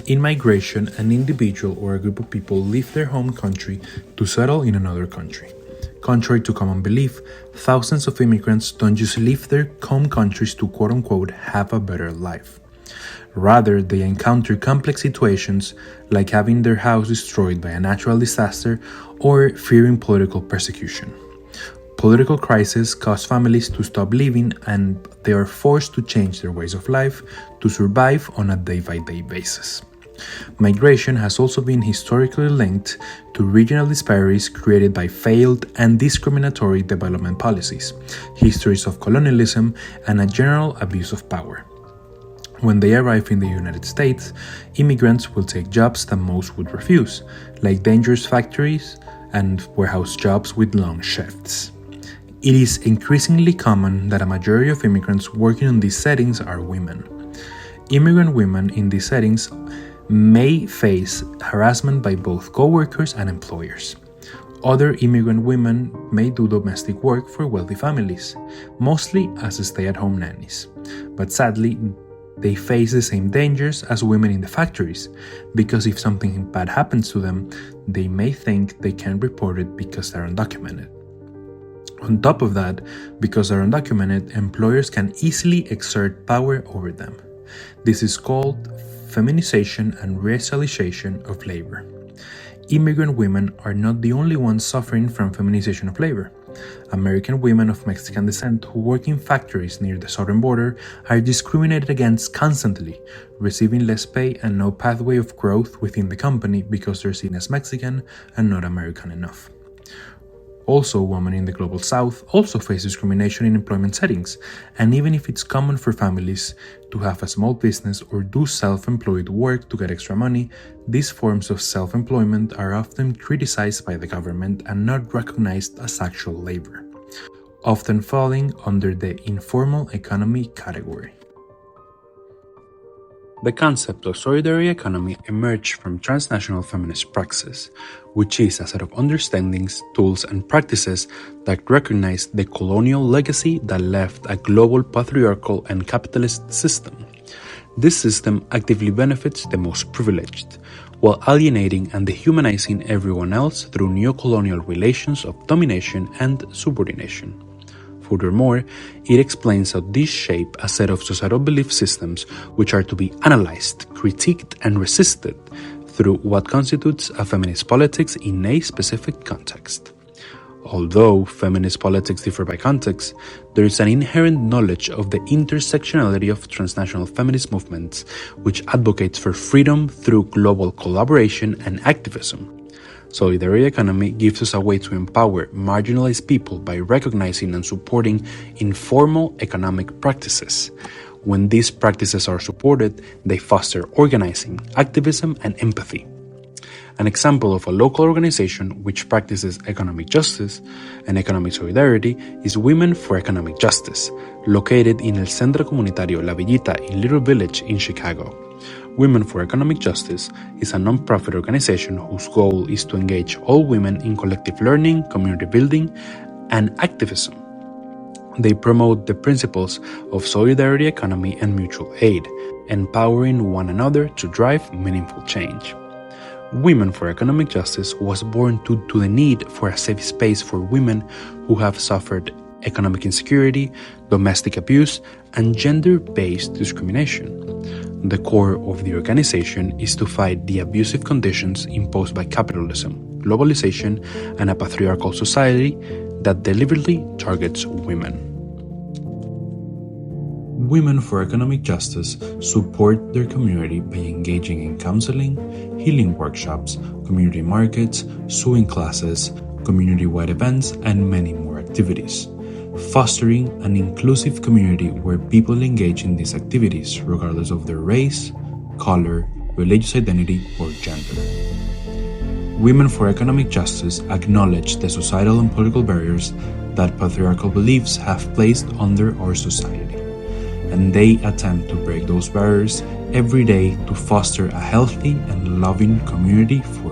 In migration, an individual or a group of people leave their home country to settle in another country. Contrary to common belief, thousands of immigrants don't just leave their home countries to quote-unquote have a better life. Rather, they encounter complex situations like having their house destroyed by a natural disaster or fearing political persecution. Political crises cause families to stop living and they are forced to change their ways of life to survive on a day-by-day basis. Migration has also been historically linked to regional disparities created by failed and discriminatory development policies, histories of colonialism, and a general abuse of power. When they arrive in the United States, immigrants will take jobs that most would refuse, like dangerous factories and warehouse jobs with long shifts. It is increasingly common that a majority of immigrants working in these settings are women. Immigrant women in these settings may face harassment by both co-workers and employers. Other immigrant women may do domestic work for wealthy families, mostly as stay-at-home nannies. But sadly, they face the same dangers as women in the factories, because if something bad happens to them, they may think they can't report it because they're undocumented. On top of that, because they're undocumented, employers can easily exert power over them. This is called feminization and racialization of labor. Immigrant women are not the only ones suffering from feminization of labor. American women of Mexican descent who work in factories near the southern border are discriminated against constantly, receiving less pay and no pathway of growth within the company because they're seen as Mexican and not American enough. Also, women in the Global South also face discrimination in employment settings, and even if it's common for families to have a small business or do self-employed work to get extra money, these forms of self-employment are often criticized by the government and not recognized as actual labor, often falling under the informal economy category. The concept of solidarity economy emerged from transnational feminist praxis, which is a set of understandings, tools, and practices that recognize the colonial legacy that left a global patriarchal and capitalist system. This system actively benefits the most privileged, while alienating and dehumanizing everyone else through neocolonial relations of domination and subordination. Furthermore, it explains how these shape a set of societal belief systems which are to be analyzed, critiqued, and resisted through what constitutes a feminist politics in a specific context. Although feminist politics differ by context, there is an inherent knowledge of the intersectionality of transnational feminist movements, which advocates for freedom through global collaboration and activism. Solidarity economy gives us a way to empower marginalized people by recognizing and supporting informal economic practices. When these practices are supported, they foster organizing, activism, and empathy. An example of a local organization which practices economic justice and economic solidarity is Women for Economic Justice, located in El Centro Comunitario La Villita in Little Village in Chicago. Women for Economic Justice is a non-profit organization whose goal is to engage all women in collective learning, community building, and activism. They promote the principles of solidarity economy and mutual aid, empowering one another to drive meaningful change. Women for Economic Justice was born due to the need for a safe space for women who have suffered economic insecurity, domestic abuse, and gender-based discrimination. The core of the organization is to fight the abusive conditions imposed by capitalism, globalization, and a patriarchal society that deliberately targets women. Women for Economic Justice support their community by engaging in counseling, healing workshops, community markets, sewing classes, community-wide events, and many more activities, fostering an inclusive community where people engage in these activities regardless of their race, color, religious identity, or gender. Women for Economic Justice acknowledge the societal and political barriers that patriarchal beliefs have placed under our society, and they attempt to break those barriers every day to foster a healthy and loving community for